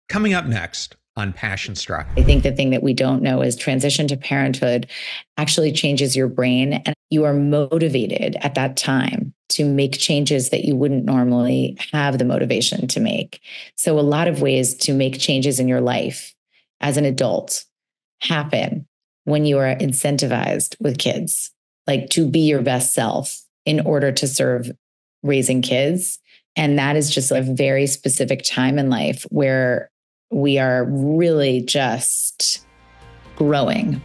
Coming up next on Passion Struck. I think the thing that we don't know is transition to parenthood actually changes your brain, and you are motivated at that time to make changes that you wouldn't normally have the motivation to make. So a lot of ways to make changes in your life as an adult happen when you are incentivized with kids, like to be your best self in order to serve raising kids. And that is just a very specific time in life where we are really just growing.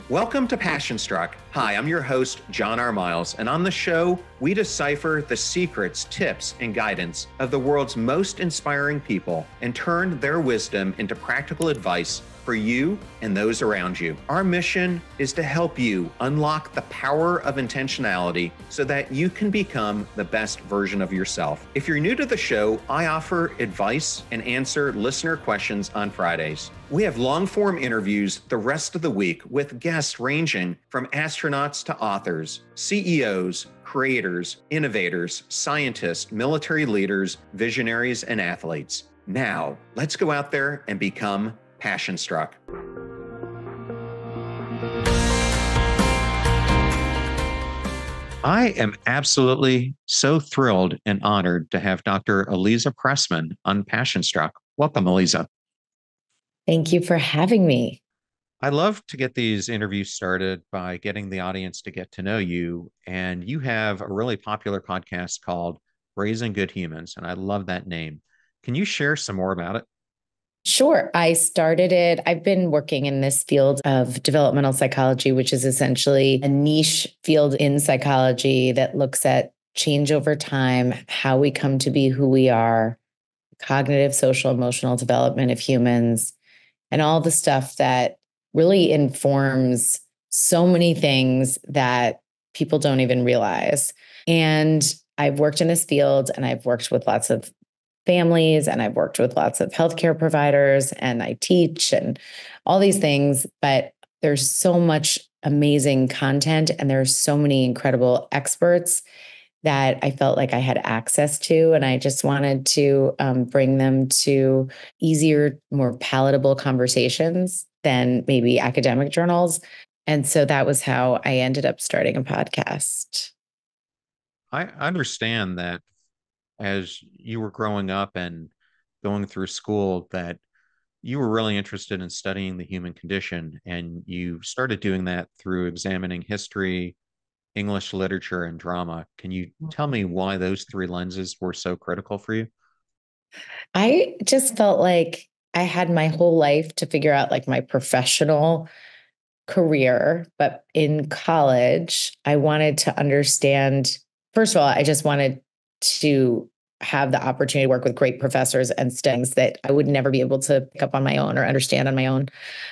Welcome to Passion Struck. Hi, I'm your host, John R. Miles, and on the show, we decipher the secrets, tips, and guidance of the world's most inspiring people and turn their wisdom into practical advice for you and those around you. Our mission is to help you unlock the power of intentionality so that you can become the best version of yourself. If you're new to the show, I offer advice and answer listener questions on Fridays. We have long-form interviews the rest of the week with guests ranging from astronauts to authors, CEOs, creators, innovators, scientists, military leaders, visionaries, and athletes. Now, let's go out there and become Passion Struck. I am absolutely so thrilled and honored to have Dr. Aliza Pressman on Passion Struck. Welcome, Aliza. Thank you for having me. I love to get these interviews started by getting the audience to get to know you. And you have a really popular podcast called Raising Good Humans, and I love that name. Can you share some more about it? Sure. I started it. I've been working in this field of developmental psychology, which is essentially a niche field in psychology that looks at change over time, how we come to be who we are, cognitive, social, emotional development of humans, and all the stuff that really informs so many things that people don't even realize. And I've worked in this field, and I've worked with lots of families, and I've worked with lots of healthcare providers, and I teach and all these things, but there's so much amazing content and there's so many incredible experts that I felt like I had access to. And I just wanted to bring them to easier, more palatable conversations than maybe academic journals. And so that was how I ended up starting a podcast. I understand that as you were growing up and going through school, that you were really interested in studying the human condition, and you started doing that through examining history, English literature, and drama. Can you tell me why those three lenses were so critical for you? I just felt like I had my whole life to figure out like my professional career, but in college, I wanted to understand. First of all, I just wanted to have the opportunity to work with great professors and things that I would never be able to pick up on my own or understand on my own.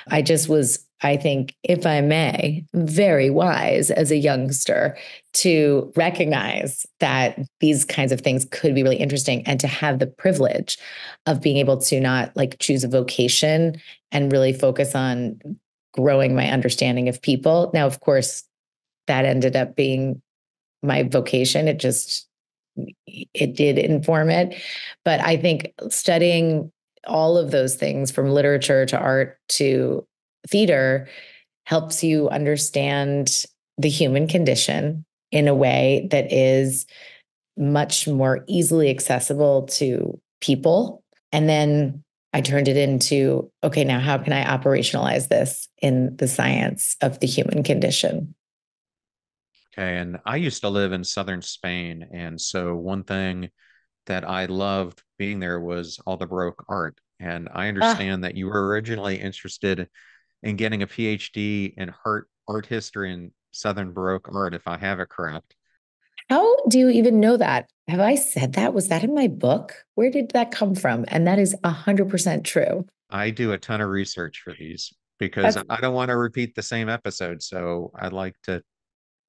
I just was, I think, if I may, very wise as a youngster to recognize that these kinds of things could be really interesting, and to have the privilege of being able to not like choose a vocation and really focus on growing my understanding of people. Now, of course, that ended up being my vocation. It did inform it. But I think studying all of those things from literature to art to theater helps you understand the human condition in a way that is much more easily accessible to people. And then I turned it into, okay, now how can I operationalize this in the science of the human condition? Okay, and I used to live in southern Spain, and so one thing that I loved being there was all the Baroque art. And I Ah, understand that you were originally interested in getting a PhD in art history and Southern Baroque art, if I have it correct. how do you even know that? Have I said that? Was that in my book? Where did that come from? And that is 100% true. I do a ton of research for these because That's I don't want to repeat the same episode. So I like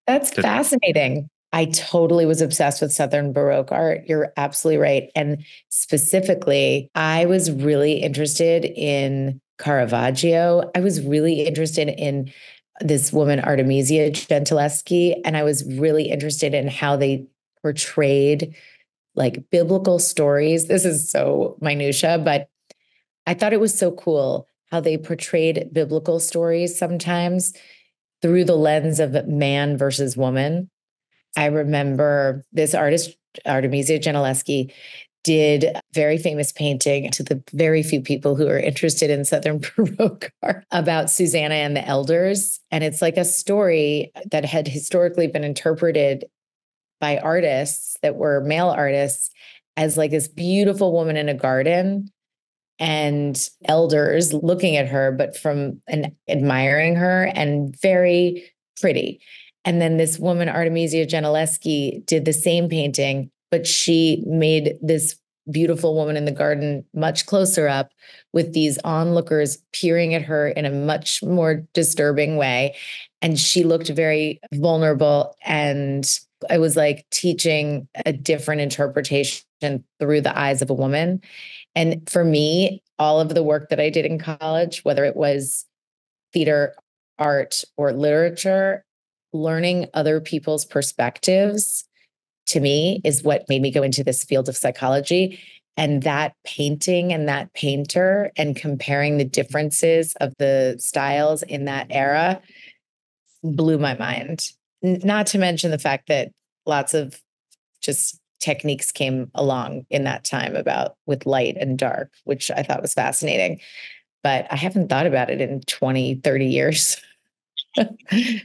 That's to fascinating. I totally was obsessed with Southern Baroque art. You're absolutely right. And specifically, I was really interested in Caravaggio. I was really interested in this woman, Artemisia Gentileschi. And I was really interested in how they portrayed like biblical stories. This is so minutia, but I thought it was so cool how they portrayed biblical stories sometimes through the lens of man versus woman. I remember this artist, Artemisia Gentileschi, did a very famous painting to the very few people who are interested in Southern Baroque art about Susanna and the elders. And it's like a story that had historically been interpreted by artists that were male artists as like this beautiful woman in a garden and elders looking at her, but from and admiring her and very pretty. And then this woman, Artemisia Gentileschi, did the same painting, but she made this beautiful woman in the garden much closer up with these onlookers peering at her in a much more disturbing way. And she looked very vulnerable. And I was like teaching a different interpretation through the eyes of a woman. And for me, all of the work that I did in college, whether it was theater, art, or literature, learning other people's perspectives to me is what made me go into this field of psychology. And that painting and that painter and comparing the differences of the styles in that era blew my mind. Not to mention the fact that lots of just techniques came along in that time about with light and dark, which I thought was fascinating. But I haven't thought about it in 20, 30 years.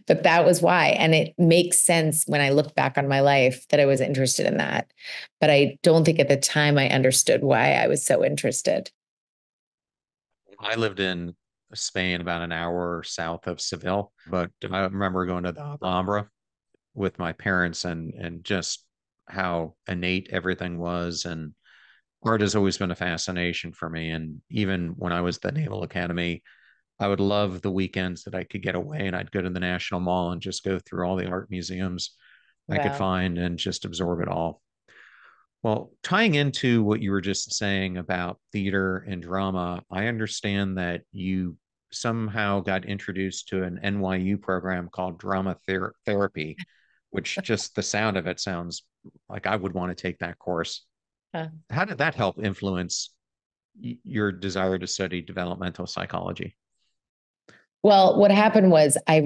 But that was why. And it makes sense when I look back on my life that I was interested in that. But I don't think at the time I understood why I was so interested. I lived in Spain, about an hour south of Seville, but I remember going to the Alhambra with my parents and just how innate everything was. And art has always been a fascination for me. And even when I was at the Naval Academy, I would love the weekends that I could get away and I'd go to the National Mall and just go through all the art museums I could Wow. find and just absorb it all. Well, tying into what you were just saying about theater and drama, I understand that you somehow got introduced to an NYU program called therapy, which just the sound of it sounds like I would want to take that course. Huh. How did that help influence your desire to study developmental psychology? Well, what happened was I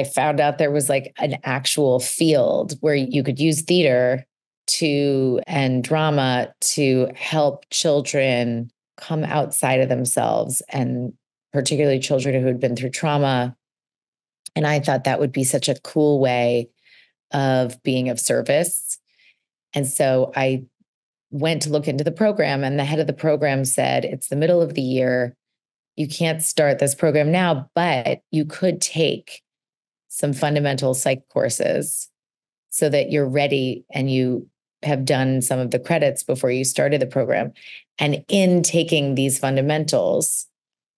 found out there was like an actual field where you could use theater to and drama to help children come outside of themselves, and particularly children who had been through trauma. And I thought that would be such a cool way of being of service. And so I went to look into the program, and the head of the program said, it's the middle of the year. You can't start this program now, but you could take some fundamental psych courses so that you're ready and you have done some of the credits before you started the program. And in taking these fundamentals,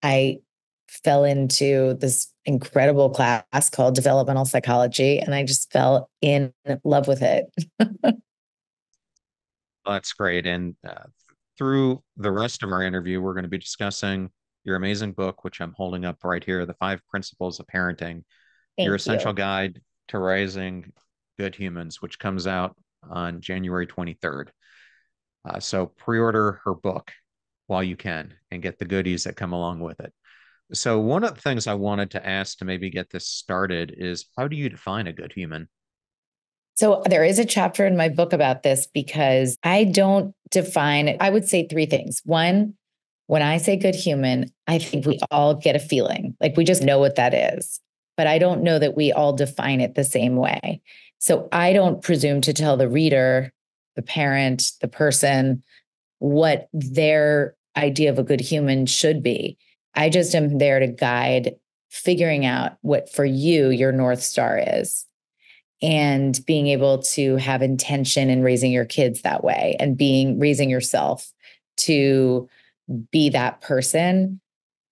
I fell into this incredible class called developmental psychology, and I just fell in love with it. That's great. And through the rest of our interview, we're going to be discussing your amazing book, which I'm holding up right here, The Five Principles of Parenting, Your Thank Essential you. Guide to Raising Good Humans, which comes out on January 23rd. So pre-order her book while you can and get the goodies that come along with it. So one of the things I wanted to ask to maybe get this started is, how do you define a good human? So there is a chapter in my book about this because I don't define it. I would say three things. One, when I say good human, I think we all get a feeling like we just know what that is. But I don't know that we all define it the same way. So I don't presume to tell the reader, the parent, the person, what their idea of a good human should be. I just am there to guide figuring out what for you your North Star is, and being able to have intention in raising your kids that way, and raising yourself to be that person.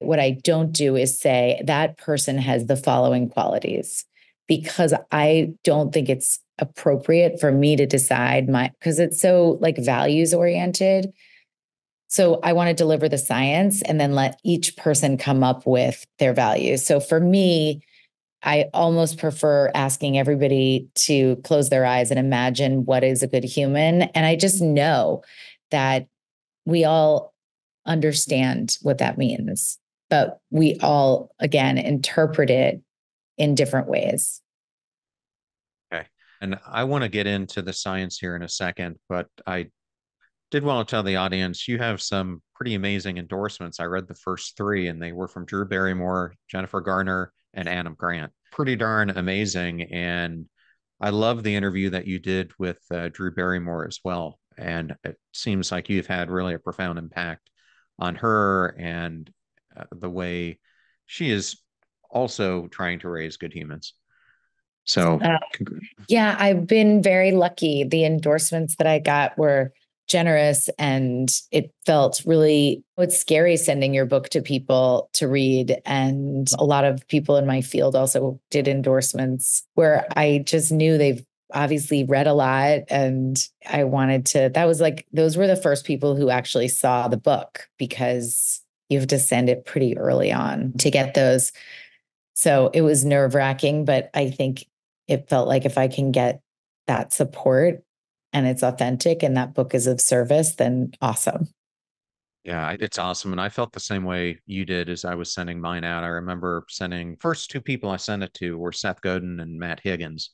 What I don't do is say that person has the following qualities, because I don't think it's appropriate for me to decide because it's so like values oriented. So I want to deliver the science and then let each person come up with their values. So for me, I almost prefer asking everybody to close their eyes and imagine what is a good human. And I just know that we all understand what that means. But we all, again, interpret it in different ways. Okay. And I want to get into the science here in a second, but I did want to tell the audience you have some pretty amazing endorsements. I read the first three, and they were from Drew Barrymore, Jennifer Garner, and Adam Grant. Pretty darn amazing. And I love the interview that you did with Drew Barrymore as well. And it seems like you've had really a profound impact on her and the way she is also trying to raise good humans. So, yeah, I've been very lucky. The endorsements that I got were generous, and it felt really, it's scary sending your book to people to read. And a lot of people in my field also did endorsements where I just knew they've obviously read a lot. And I wanted to, that was like, those were the first people who actually saw the book, because you have to send it pretty early on to get those. So it was nerve-wracking, but I think it felt like if I can get that support and it's authentic and that book is of service, then awesome. Yeah, it's awesome. And I felt the same way you did as I was sending mine out. I remember sending first two people I sent it to were Seth Godin and Matt Higgins.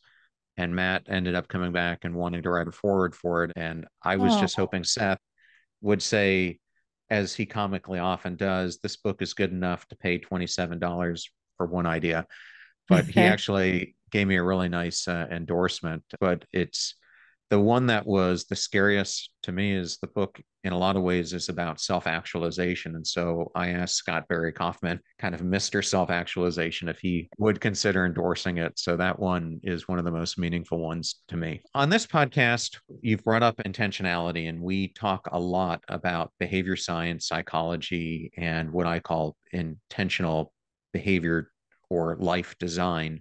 And Matt ended up coming back and wanting to write a forward for it. And I was just hoping Seth would say, as he comically often does, this book is good enough to pay $27 for one idea. But he actually gave me a really nice endorsement. But it's the one that was the scariest to me is the book in a lot of ways is about self-actualization. And so I asked Scott Barry Kaufman, kind of Mr. Self-Actualization, if he would consider endorsing it. So that one is one of the most meaningful ones to me. On this podcast, you've brought up intentionality, and we talk a lot about behavior science, psychology, and what I call intentional behavior or life design.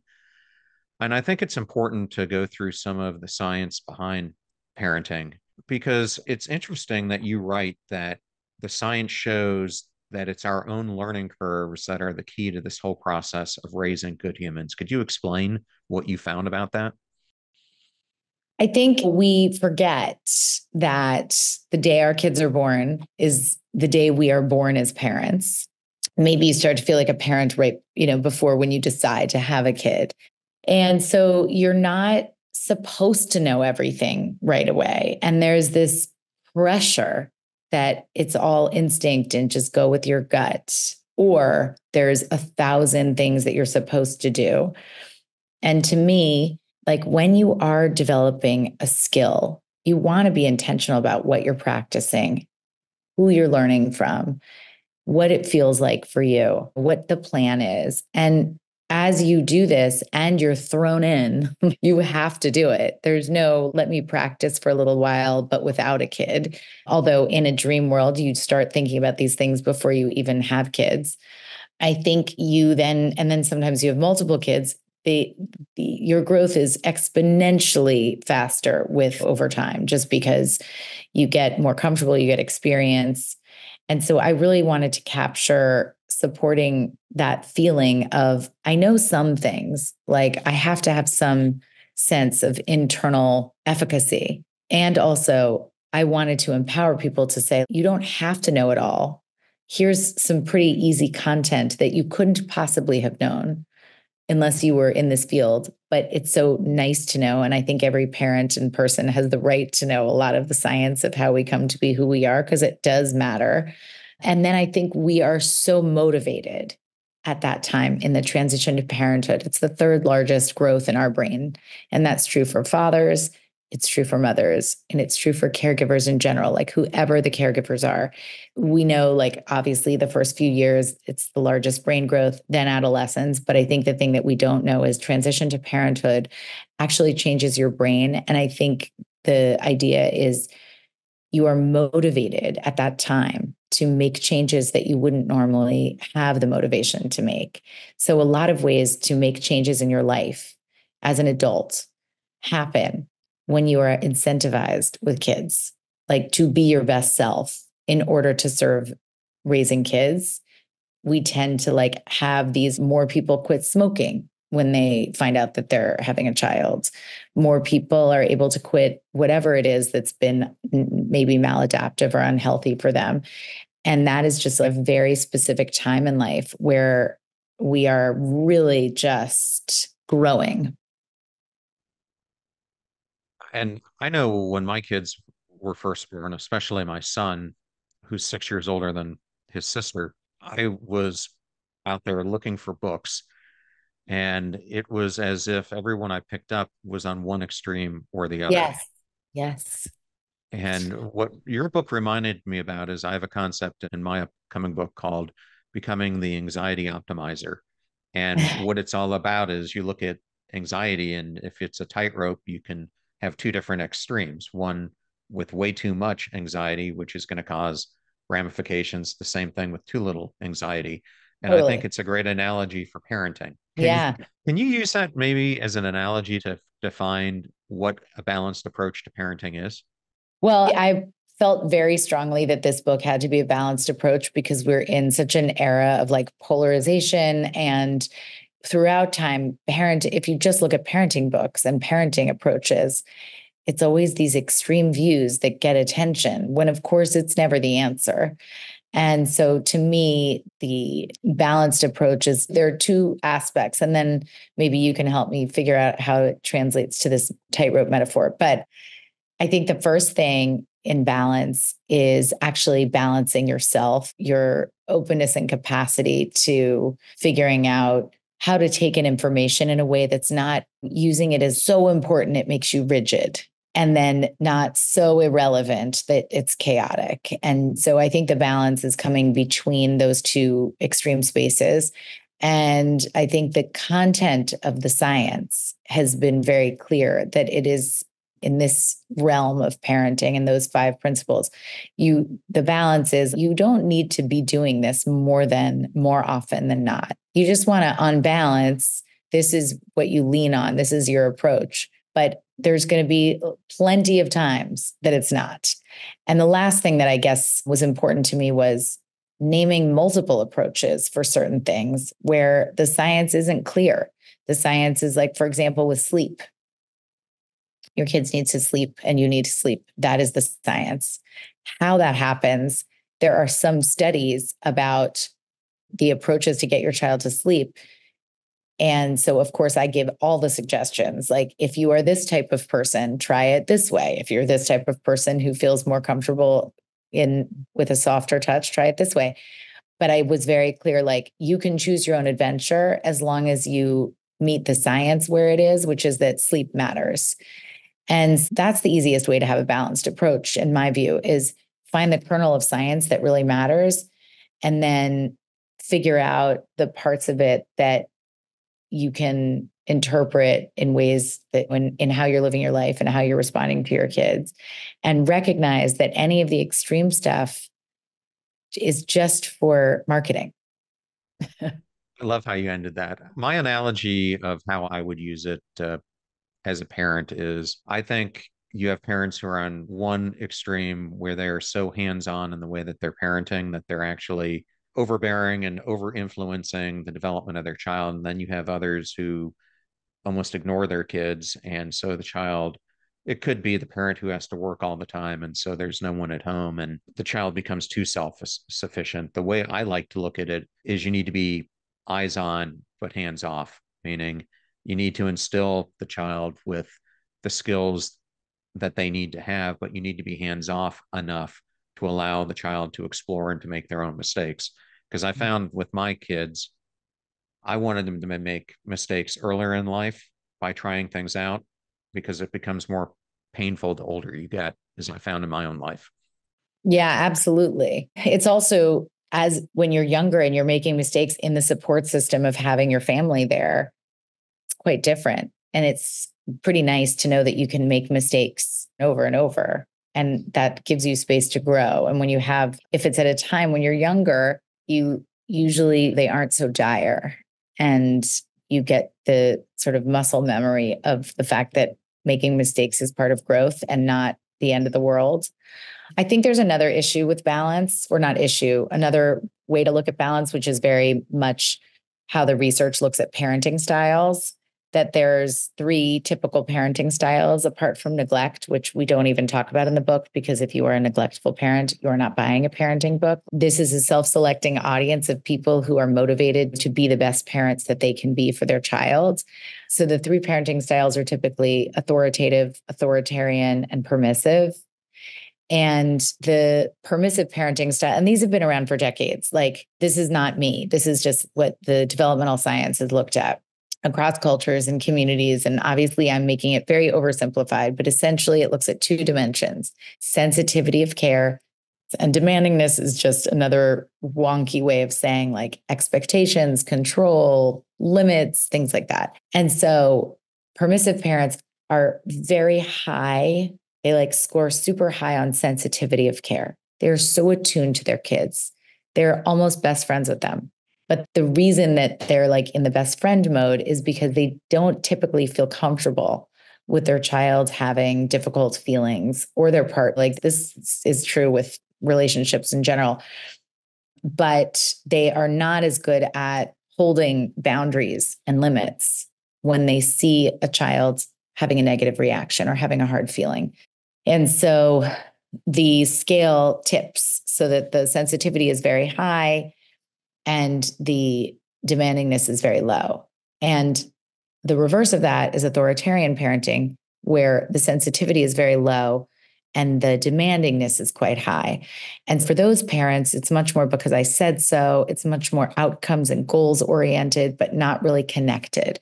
And I think it's important to go through some of the science behind parenting, because it's interesting that you write that the science shows that it's our own learning curves that are the key to this whole process of raising good humans. Could you explain what you found about that? I think we forget that the day our kids are born is the day we are born as parents. Maybe you start to feel like a parent right, before when you decide to have a kid. And so you're not supposed to know everything right away. And there's this pressure that it's all instinct and just go with your gut, or there's 1,000 things that you're supposed to do. And to me, like when you are developing a skill, you want to be intentional about what you're practicing, who you're learning from, what it feels like for you, what the plan is. And as you do this and you're thrown in, you have to do it. There's no, let me practice for a little while, but without a kid. Although in a dream world, you start thinking about these things before you even have kids. I think you then, and then sometimes you have multiple kids, your growth is exponentially faster with over time, just because you get more comfortable, you get experience. And so I really wanted to capture supporting that feeling of, I know some things, like I have to have some sense of internal efficacy. And also I wanted to empower people to say, you don't have to know it all. Here's some pretty easy content that you couldn't possibly have known unless you were in this field, but it's so nice to know. And I think every parent and person has the right to know a lot of the science of how we come to be who we are, because it does matter. And then I think we are so motivated at that time in the transition to parenthood. It's the third largest growth in our brain. And that's true for fathers. It's true for mothers, and it's true for caregivers in general, like whoever the caregivers are. We know, like, obviously the first few years, it's the largest brain growth, then adolescence. But I think the thing that we don't know is transition to parenthood actually changes your brain. And I think the idea is you are motivated at that time to make changes that you wouldn't normally have the motivation to make. So a lot of ways to make changes in your life as an adult happen when you are incentivized with kids, like to be your best self in order to serve raising kids. We tend to like have these more people quit smoking when they find out that they're having a child. More people are able to quit whatever it is that's been maybe maladaptive or unhealthy for them. And that is just a very specific time in life where we are really just growing. And I know when my kids were first born, especially my son, who's 6 years older than his sister, I was out there looking for books. And it was as if everyone I picked up was on one extreme or the other. Yes. Yes. And what your book reminded me about is I have a concept in my upcoming book called Becoming the Anxiety Optimizer. And what it's all about is you look at anxiety, and if it's a tightrope, you can have two different extremes. One with way too much anxiety, which is going to cause ramifications. The same thing with too little anxiety. And I think Totally. it's a great analogy for parenting. Yeah. Can you use that maybe as an analogy to define what a balanced approach to parenting is? Well, I felt very strongly that this book had to be a balanced approach because we're in such an era of like polarization, and throughout time, if you just look at parenting books and parenting approaches, it's always these extreme views that get attention when of course it's never the answer. And so to me, the balanced approach is there are two aspects, and then maybe you can help me figure out how it translates to this tightrope metaphor. But I think the first thing in balance is actually balancing yourself, your openness and capacity to figuring out how to take in information in a way that's not using it as so important it makes you rigid, and then not so irrelevant that it's chaotic. And so I think the balance is coming between those two extreme spaces. And I think the content of the science has been very clear that it is in this realm of parenting and those five principles. The balance is you don't need to be doing this more often than not. You just want to, on balance, this is what you lean on. This is your approach. But there's going to be plenty of times that it's not. And the last thing that I guess was important to me was naming multiple approaches for certain things where the science isn't clear. The science is like, for example, with sleep. Your kids need to sleep and you need to sleep. That is the science. How that happens, there are some studies about the approaches to get your child to sleep. And so, of course, I give all the suggestions. Like, if you are this type of person, try it this way. If you're this type of person who feels more comfortable with a softer touch, try it this way. But I was very clear, like, you can choose your own adventure as long as you meet the science where it is, which is that sleep matters. And that's the easiest way to have a balanced approach, in my view, is find the kernel of science that really matters and then figure out the parts of it that you can interpret in ways that in how you're living your life and how you're responding to your kids, and recognize that any of the extreme stuff is just for marketing. I love how you ended that. My analogy of how I would use it as a parent is I think you have parents who are on one extreme where they are so hands-on in the way that they're parenting that they're actually overbearing and over influencing the development of their child. And then you have others who almost ignore their kids. And so the child, it could be the parent who has to work all the time. And so there's no one at home and the child becomes too self-sufficient. The way I like to look at it is you need to be eyes on, but hands off, meaning you need to instill the child with the skills that they need to have, but you need to be hands off enough to allow the child to explore and to make their own mistakes. Because I found with my kids, I wanted them to make mistakes earlier in life by trying things out because it becomes more painful the older you get, as I found in my own life. Yeah, absolutely. It's also as when you're younger and you're making mistakes in the support system of having your family there, it's quite different. And it's pretty nice to know that you can make mistakes over and over. And that gives you space to grow. And if it's at a time when you're younger, they aren't so dire. And you get the sort of muscle memory of the fact that making mistakes is part of growth and not the end of the world. I think there's another issue with balance, or not issue, another way to look at balance, which is very much how the research looks at parenting styles. that there's 3 typical parenting styles apart from neglect, which we don't even talk about in the book, because if you are a neglectful parent, you're not buying a parenting book. This is a self-selecting audience of people who are motivated to be the best parents that they can be for their child. So the 3 parenting styles are typically authoritative, authoritarian, and permissive. And the permissive parenting style, and these have been around for decades. Like, this is not me. This is just what the developmental science has looked at across cultures and communities. And obviously, I'm making it very oversimplified, but essentially, it looks at 2 dimensions: sensitivity of care, and demandingness is just another wonky way of saying like expectations, control, limits, things like that. And so permissive parents are very high. They like score super high on sensitivity of care. They're so attuned to their kids. They're almost best friends with them. But the reason that they're like in the best friend mode is because they don't typically feel comfortable with their child having difficult feelings or their part. Like, this is true with relationships in general, but they are not as good at holding boundaries and limits when they see a child having a negative reaction or having a hard feeling. And so the scale tips so that the sensitivity is very high and the demandingness is very low. And the reverse of that is authoritarian parenting, where the sensitivity is very low and the demandingness is quite high. And for those parents, it's much more because I said so. It's much more outcomes and goals oriented, but not really connected.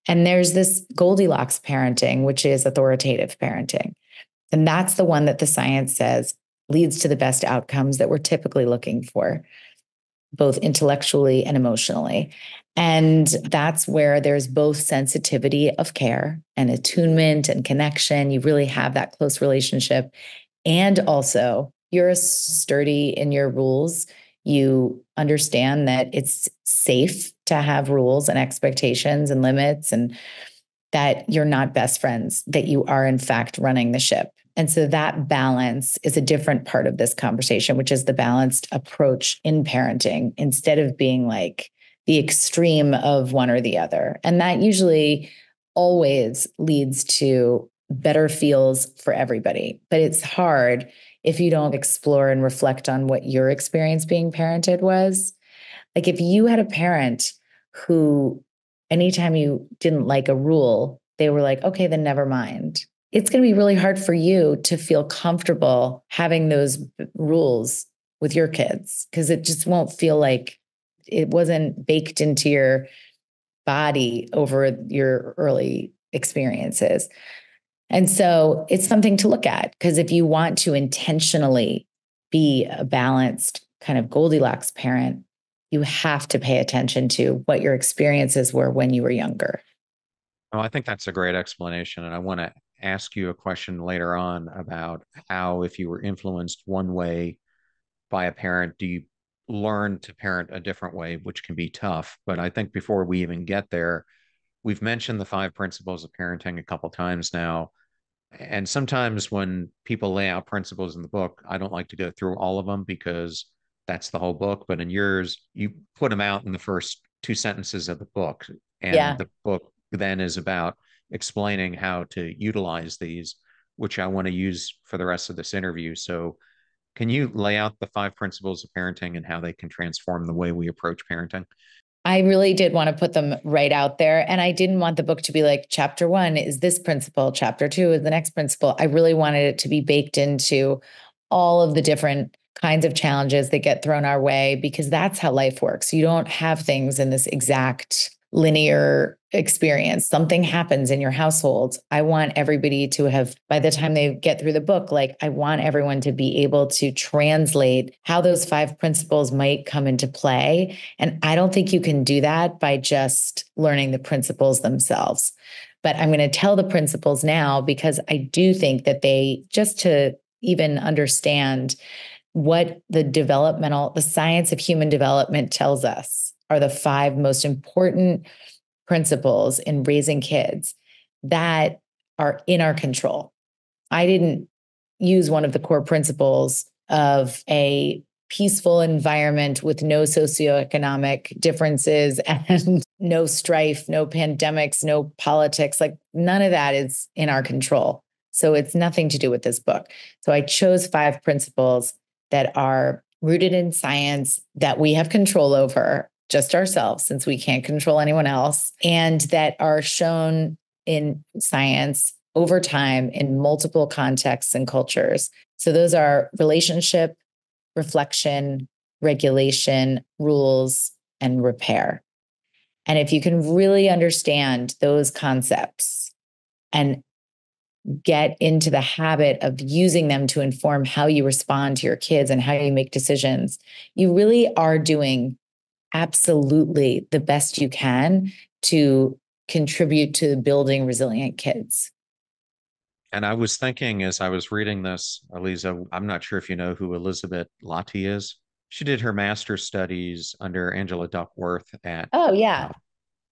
And there's this Goldilocks parenting, which is authoritative parenting. And that's the one that the science says leads to the best outcomes that we're typically looking for, both intellectually and emotionally. And that's where there's both sensitivity of care and attunement and connection. You really have that close relationship. And also, you're sturdy in your rules. You understand that it's safe to have rules and expectations and limits, and that you're not best friends, that you are, in fact, running the ship. And so that balance is a different part of this conversation, which is the balanced approach in parenting, instead of being like the extreme of one or the other. And that usually always leads to better feels for everybody. But it's hard if you don't explore and reflect on what your experience being parented was. Like, if you had a parent who, anytime you didn't like a rule, they were like, okay, then never mind. It's going to be really hard for you to feel comfortable having those rules with your kids, because it just won't feel like it wasn't baked into your body over your early experiences. And so it's something to look at, because if you want to intentionally be a balanced kind of Goldilocks parent, you have to pay attention to what your experiences were when you were younger. Oh, I think that's a great explanation. And I want to ask you a question later on about how, if you were influenced one way by a parent, do you learn to parent a different way, which can be tough. But I think before we even get there, we've mentioned the 5 principles of parenting a couple times now. And sometimes when people lay out principles in the book, I don't like to go through all of them because that's the whole book. But in yours, you put them out in the first 2 sentences of the book. And Yeah. the book then is about explaining how to utilize these, which I want to use for the rest of this interview. So can you lay out the 5 principles of parenting and how they can transform the way we approach parenting? I really did want to put them right out there. And I didn't want the book to be like, chapter 1 is this principle, chapter 2 is the next principle. I really wanted it to be baked into all of the different kinds of challenges that get thrown our way, because that's how life works. You don't have things in this exact linear experience. Something happens in your household. I want everybody to have, by the time they get through the book, like, I want everyone to be able to translate how those 5 principles might come into play. And I don't think you can do that by just learning the principles themselves. But I'm going to tell the principles now, because I do think that they, just to even understand what the science of human development tells us, are the 5 most important principles in raising kids that are in our control. I didn't use one of the core principles of a peaceful environment with no socioeconomic differences and no strife, no pandemics, no politics. Like none of that is in our control. So it's nothing to do with this book. So I chose 5 principles that are rooted in science that we have control over just ourselves, since we can't control anyone else, and that are shown in science over time in multiple contexts and cultures. So those are relationship, reflection, regulation, rules, and repair. And if you can really understand those concepts and get into the habit of using them to inform how you respond to your kids and how you make decisions, you really are doing absolutely the best you can to contribute to building resilient kids. And I was thinking as I was reading this, Aliza, I'm not sure if you know who Elizabeth Lottie is. She did her master's studies under Angela Duckworth Oh, yeah.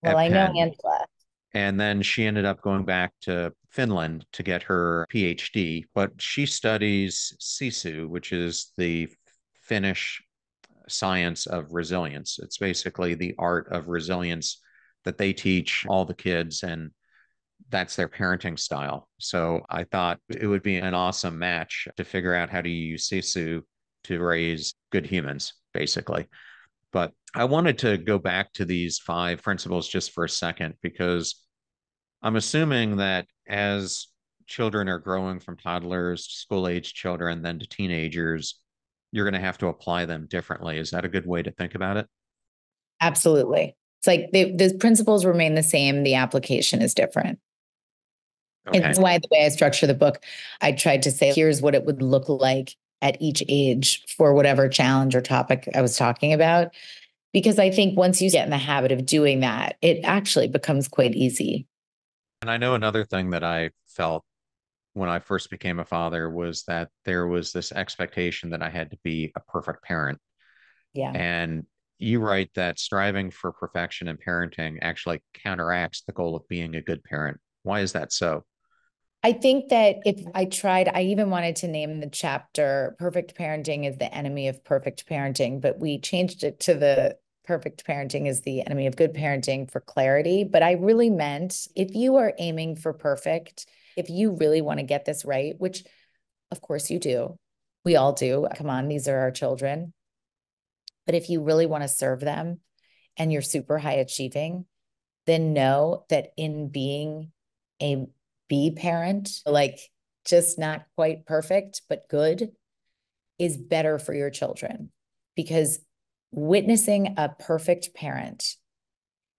Well, at I know Penn. Angela. And then she ended up going back to Finland to get her PhD. But she studies sisu, which is the Finnish science of resilience. It's basically the art of resilience that they teach all the kids, and that's their parenting style. So I thought it would be an awesome match to figure out how to use sisu to raise good humans, basically. But I wanted to go back to these 5 principles just for a second, because I'm assuming that as children are growing from toddlers to school age children, then to teenagers, you're going to have to apply them differently. Is that a good way to think about it? Absolutely. It's like the principles remain the same. The application is different. Okay. It's why the way I structure the book, I tried to say, here's what it would look like at each age for whatever challenge or topic I was talking about. Because I think once you get in the habit of doing that, it actually becomes quite easy. And I know another thing that I felt when I first became a father was that there was this expectation that I had to be a perfect parent. Yeah. And you write that striving for perfection in parenting actually counteracts the goal of being a good parent. Why is that so? I think that if I tried, I even wanted to name the chapter Perfect Parenting is the Enemy of Perfect Parenting, but we changed it to the Perfect Parenting is the Enemy of Good Parenting for clarity. But I really meant if you are aiming for perfect, if you really want to get this right, which of course you do, we all do. Come on, these are our children. But if you really want to serve them and you're super high achieving, then know that in being a B parent, like just not quite perfect, but good, is better for your children, because witnessing a perfect parent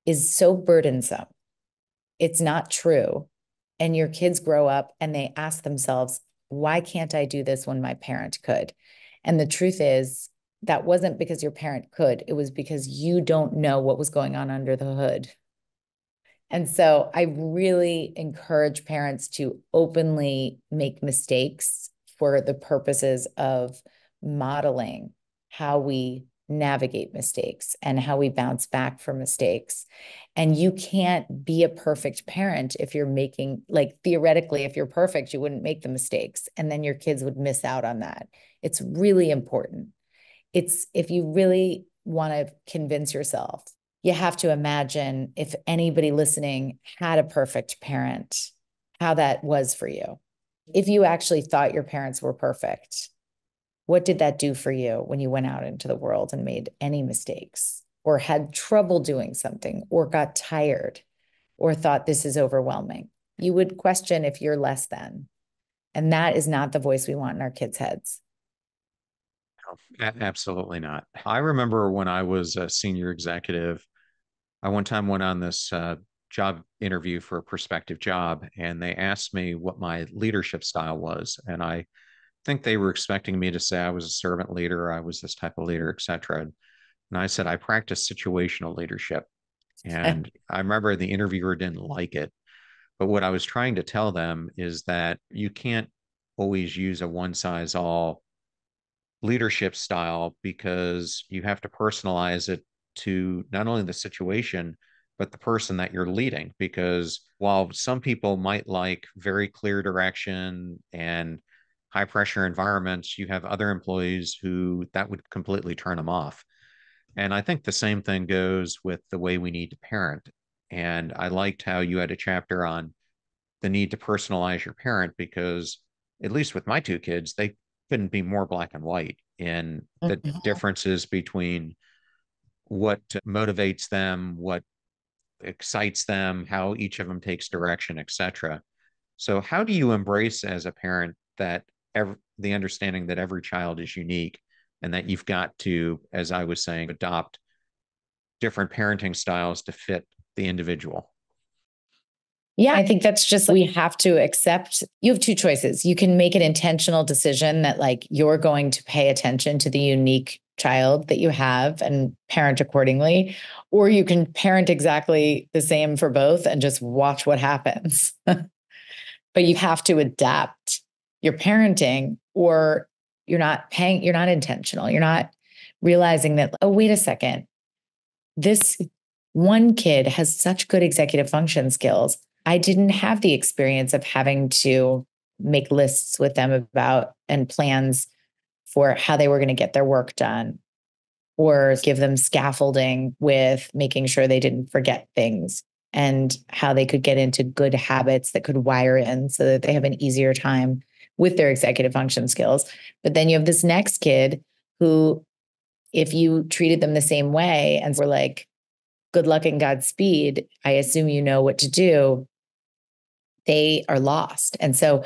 is so burdensome. It's not true. And your kids grow up and they ask themselves, why can't I do this when my parent could? And the truth is, that wasn't because your parent could. It was because you don't know what was going on under the hood. And so I really encourage parents to openly make mistakes for the purposes of modeling how we navigate mistakes and how we bounce back from mistakes. And you can't be a perfect parent if you're making, like, theoretically, if you're perfect, you wouldn't make the mistakes, and then your kids would miss out on that. It's really important. It's if you really want to convince yourself, you have to imagine if anybody listening had a perfect parent, how that was for you. If you actually thought your parents were perfect, what did that do for you when you went out into the world and made any mistakes or had trouble doing something or got tired or thought this is overwhelming? You would question if you're less than. And that is not the voice we want in our kids' heads. Absolutely not. I remember when I was a senior executive, I one time went on this job interview for a prospective job, and they asked me what my leadership style was. And I think they were expecting me to say I was a servant leader, I was this type of leader, etc. And I said, I practice situational leadership. And I remember the interviewer didn't like it. But what I was trying to tell them is that you can't always use a one size all leadership style, because you have to personalize it to not only the situation, but the person that you're leading. Because while some people might like very clear direction and high pressure environments, you have other employees who that would completely turn them off. And I think the same thing goes with the way we need to parent. And I liked how you had a chapter on the need to personalize your parent because, at least with my two kids, they couldn't be more black and white in the Mhm. differences between what motivates them, what excites them, how each of them takes direction, etc. So, how do you embrace as a parent that the understanding that every child is unique and that you've got to, as I was saying, adopt different parenting styles to fit the individual? Yeah, I think that's just, we have to accept you have two choices. You can make an intentional decision that like you're going to pay attention to the unique child that you have and parent accordingly, or you can parent exactly the same for both and just watch what happens. But you have to adapt your parenting or you're not intentional. You're not realizing that, oh, wait a second, this one kid has such good executive function skills. I didn't have the experience of having to make lists with them about and plans for how they were going to get their work done or give them scaffolding with making sure they didn't forget things and how they could get into good habits that could wire in so that they have an easier time with their executive function skills. But then you have this next kid who, if you treated them the same way and were like, good luck and Godspeed, I assume you know what to do, they are lost. And so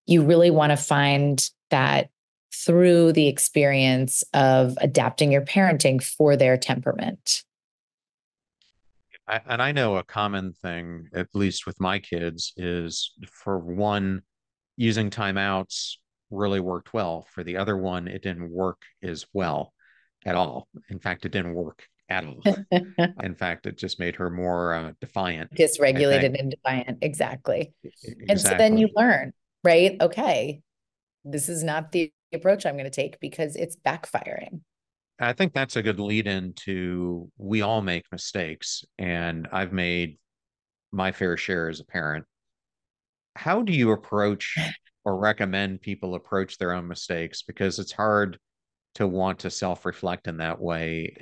you really want to find that through the experience of adapting your parenting for their temperament. And I know a common thing, at least with my kids, is for one, using timeouts really worked well. For the other one, it didn't work as well at all. In fact, it didn't work at all. In fact, it just made her more defiant, I think. Dysregulated and defiant. Exactly. And so then you Exactly. learn, right? Okay, this is not the approach I'm going to take because it's backfiring. I think that's a good lead into we all make mistakes, and I've made my fair share as a parent. How do you approach or recommend people approach their own mistakes? Because it's hard to want to self-reflect in that way.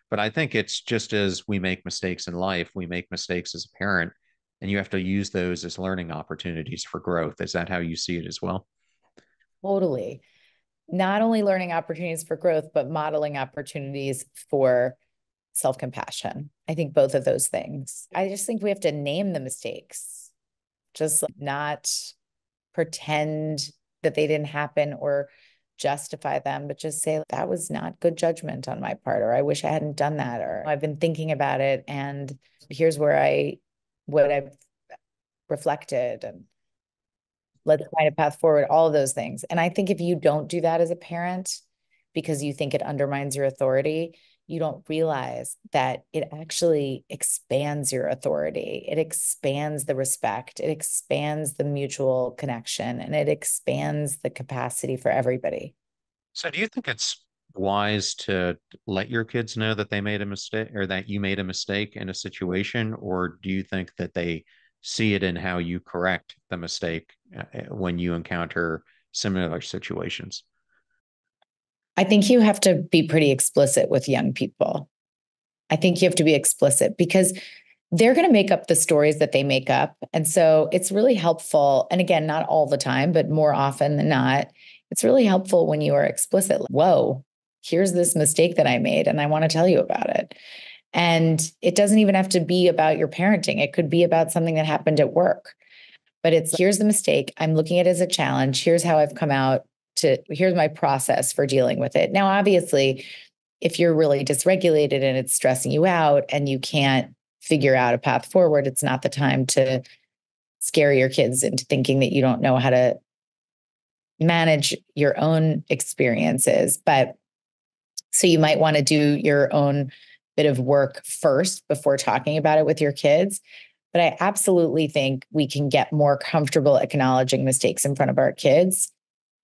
But I think it's just as we make mistakes in life, we make mistakes as a parent, and you have to use those as learning opportunities for growth. Is that how you see it as well? Totally. Not only learning opportunities for growth, but modeling opportunities for self compassion. I think both of those things. I just think we have to name the mistakes, just not pretend that they didn't happen or justify them, but just say that was not good judgment on my part, or I wish I hadn't done that, or I've been thinking about it and here's what I've reflected and let's find a path forward, all of those things. And I think if you don't do that as a parent because you think it undermines your authority, you don't realize that it actually expands your authority. It expands the respect, it expands the mutual connection, and it expands the capacity for everybody. So do you think it's wise to let your kids know that they made a mistake or that you made a mistake in a situation, or do you think that they see it in how you correct the mistake when you encounter similar situations? I think you have to be pretty explicit with young people. I think you have to be explicit because they're going to make up the stories that they make up. And so it's really helpful. And again, not all the time, but more often than not, it's really helpful when you are explicit. Whoa, here's this mistake that I made, and I want to tell you about it. And it doesn't even have to be about your parenting, it could be about something that happened at work. But it's here's the mistake. I'm looking at it as a challenge. Here's how I've come out here's my process for dealing with it. Now, obviously, if you're really dysregulated and it's stressing you out and you can't figure out a path forward, it's not the time to scare your kids into thinking that you don't know how to manage your own experiences. But so you might want to do your own bit of work first before talking about it with your kids. But I absolutely think we can get more comfortable acknowledging mistakes in front of our kids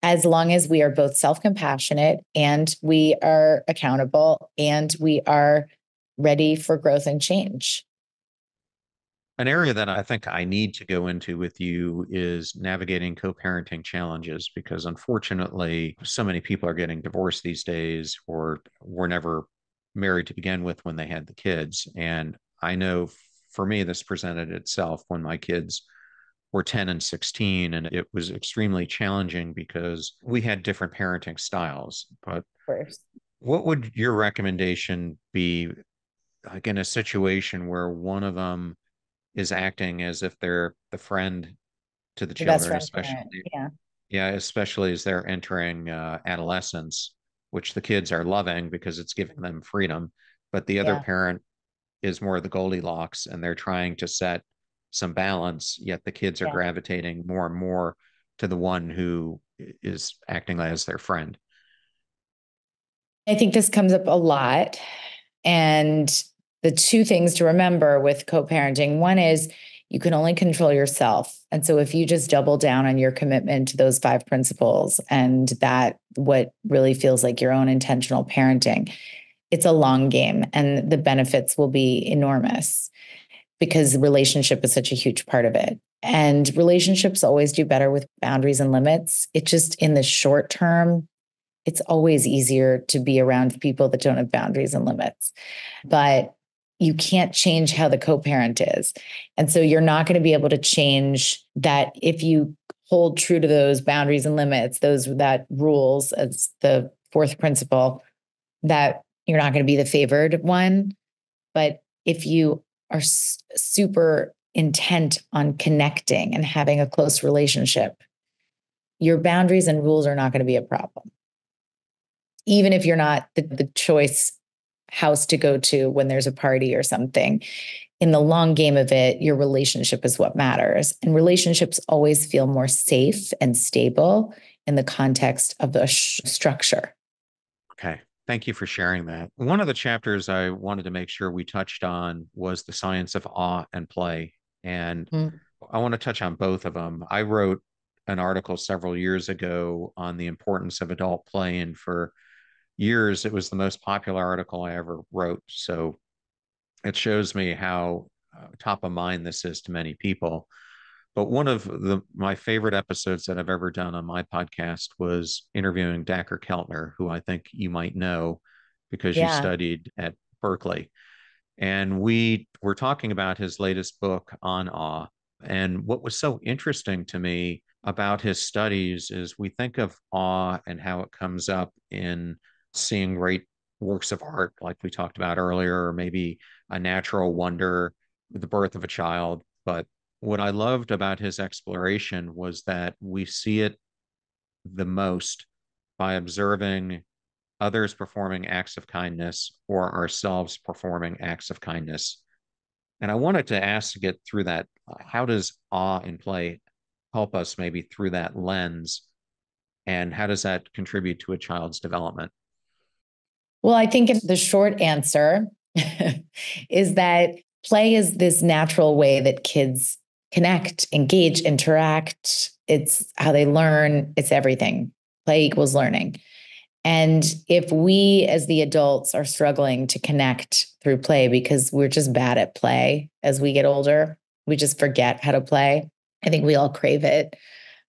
as long as we are both self-compassionate and we are accountable and we are ready for growth and change. An area that I think I need to go into with you is navigating co-parenting challenges, because unfortunately, so many people are getting divorced these days or were never married to begin with when they had the kids. And I know for me, this presented itself when my kids were 10 and 16. And it was extremely challenging because we had different parenting styles. But First. what would your recommendation be, like in a situation where one of them is acting as if they're the friend to the The best children, friend especially, parent. Yeah. yeah, especially as they're entering adolescence, which the kids are loving because it's giving them freedom. But the other Yeah. parent is more the Goldilocks and they're trying to set some balance, yet the kids are Yeah. gravitating more and more to the one who is acting as their friend. I think this comes up a lot. And the two things to remember with co-parenting, one is you can only control yourself. And so if you just double down on your commitment to those 5 principles and that what really feels like your own intentional parenting, it's a long game and the benefits will be enormous because the relationship is such a huge part of it. And relationships always do better with boundaries and limits. It just in the short term, it's always easier to be around people that don't have boundaries and limits. But you can't change how the co-parent is. And so you're not going to be able to change that if you hold true to those boundaries and limits, that rules as the fourth principle, that you're not going to be the favored one. But if you are super intent on connecting and having a close relationship, your boundaries and rules are not going to be a problem. Even if you're not the choice house to go to when there's a party or something, in the long game of it, your relationship is what matters. And relationships always feel more safe and stable in the context of the structure. Okay. Thank you for sharing that. One of the chapters I wanted to make sure we touched on was the science of awe and play. And I want to touch on both of them. I wrote an article several years ago on the importance of adult play, and for years it was the most popular article I ever wrote. So it shows me how top of mind this is to many people. But one of my favorite episodes that I've ever done on my podcast was interviewing Dacher Keltner, who I think you might know because you Yeah. studied at Berkeley. And we were talking about his latest book on awe. And what was so interesting to me about his studies is we think of awe and how it comes up in seeing great works of art, like we talked about earlier, or maybe a natural wonder, the birth of a child. But what I loved about his exploration was that we see it the most by observing others performing acts of kindness or ourselves performing acts of kindness. And I wanted to ask to get through that. How does awe and play help us maybe through that lens? And how does that contribute to a child's development? Well, I think the short answer is that play is this natural way that kids connect, engage, interact. It's how they learn. It's everything. Play equals learning. And if we as the adults are struggling to connect through play because we're just bad at play as we get older, we just forget how to play. I think we all crave it.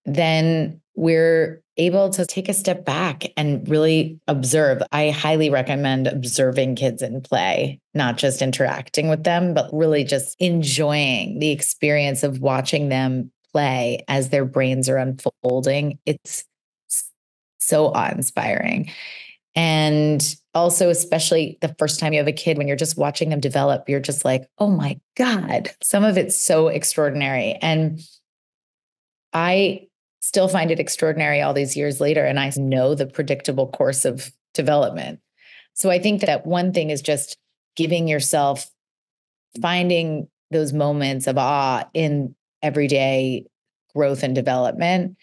Then we're able to take a step back and really observe. I highly recommend observing kids in play, not just interacting with them, but really just enjoying the experience of watching them play as their brains are unfolding. It's so awe-inspiring. And also, especially the first time you have a kid, when you're just watching them develop, you're just like, oh my God, some of it's so extraordinary. And I still find it extraordinary all these years later. And I know the predictable course of development. So I think that one thing is just giving yourself, finding those moments of awe in everyday growth and development.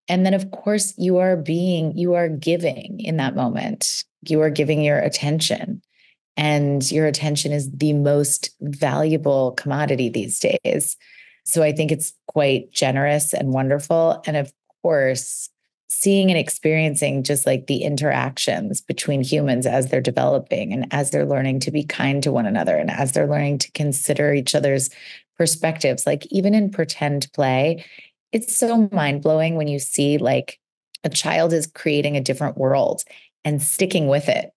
And then, of course, you are giving in that moment. You are giving your attention. And your attention is the most valuable commodity these days. So I think it's quite generous and wonderful. And of course, seeing and experiencing just like the interactions between humans as they're developing and as they're learning to be kind to one another and as they're learning to consider each other's perspectives, like even in pretend play, it's so mind-blowing when you see like a child is creating a different world and sticking with it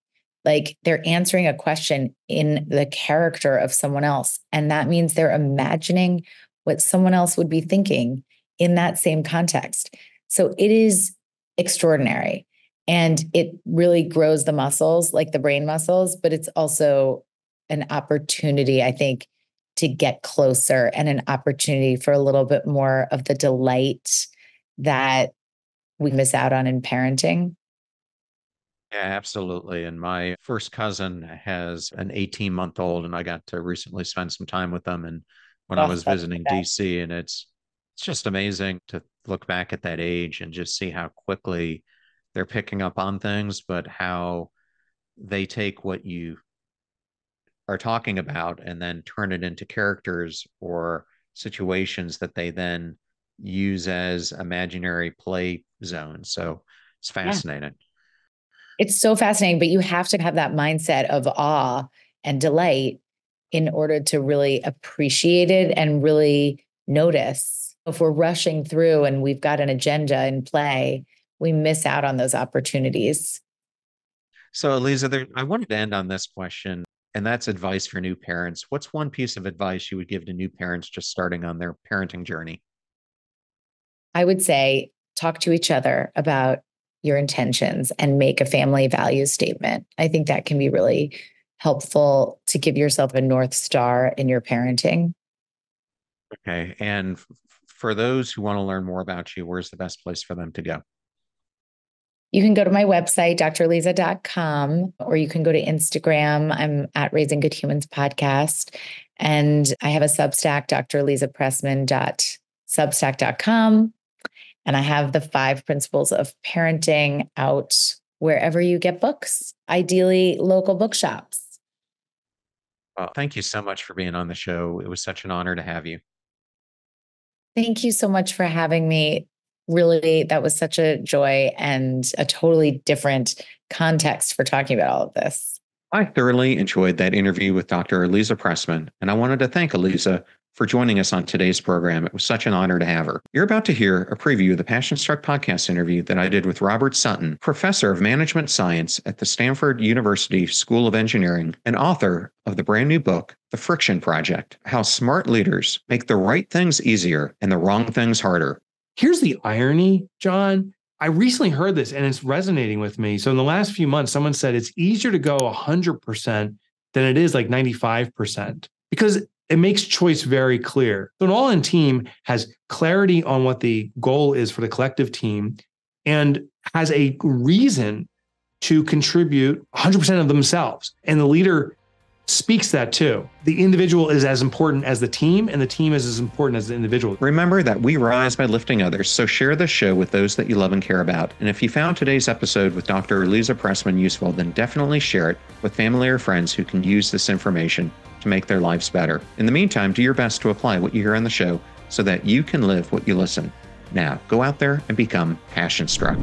Like they're answering a question in the character of someone else. And that means they're imagining what someone else would be thinking in that same context. So it is extraordinary. And it really grows the muscles, like the brain muscles, but it's also an opportunity, I think, to get closer and an opportunity for a little bit more of the delight that we miss out on in parenting. Yeah, absolutely. And my first cousin has an 18-month-old, and I got to recently spend some time with them. And when I Oh, was that's visiting the DC, and it's just amazing to look back at that age and just see how quickly they're picking up on things, but how they take what you are talking about and then turn it into characters or situations that they then use as imaginary play zones. So it's yeah. fascinating. It's so fascinating, but you have to have that mindset of awe and delight in order to really appreciate it and really notice. If we're rushing through and we've got an agenda in play, we miss out on those opportunities. So, Aliza, I wanted to end on this question, and that's advice for new parents. What's one piece of advice you would give to new parents just starting on their parenting journey? I would say talk to each other about your intentions and make a family values statement. I think that can be really helpful to give yourself a North Star in your parenting. Okay. And for those who want to learn more about you, where's the best place for them to go? You can go to my website, draliza.com, or you can go to Instagram. I'm at Raising Good Humans Podcast. And I have a Substack, dralizapressman.substack.com. And I have the 5 principles of parenting out wherever you get books, ideally local bookshops. Well, thank you so much for being on the show. It was such an honor to have you. Thank you so much for having me. Really, that was such a joy and a totally different context for talking about all of this. I thoroughly enjoyed that interview with Dr. Aliza Pressman, and I wanted to thank Aliza for joining us on today's program. It was such an honor to have her. You're about to hear a preview of the Passion Struck podcast interview that I did with Robert Sutton, professor of management science at the Stanford University School of Engineering and author of the brand new book, The Friction Project: How Smart Leaders Make the Right Things Easier and the Wrong Things Harder. Here's the irony, John. I recently heard this and it's resonating with me. So in the last few months, someone said it's easier to go 100% than it is like 95% because it makes choice very clear. So an all-in team has clarity on what the goal is for the collective team and has a reason to contribute 100% of themselves. And the leader speaks that too. The individual is as important as the team, and the team is as important as the individual. Remember that we rise by lifting others, so share this show with those that you love and care about. And if you found today's episode with Dr. Aliza Pressman useful, then definitely share it with family or friends who can use this information to make their lives better. In the meantime, do your best to apply what you hear on the show so that you can live what you listen. Now, go out there and become passion struck.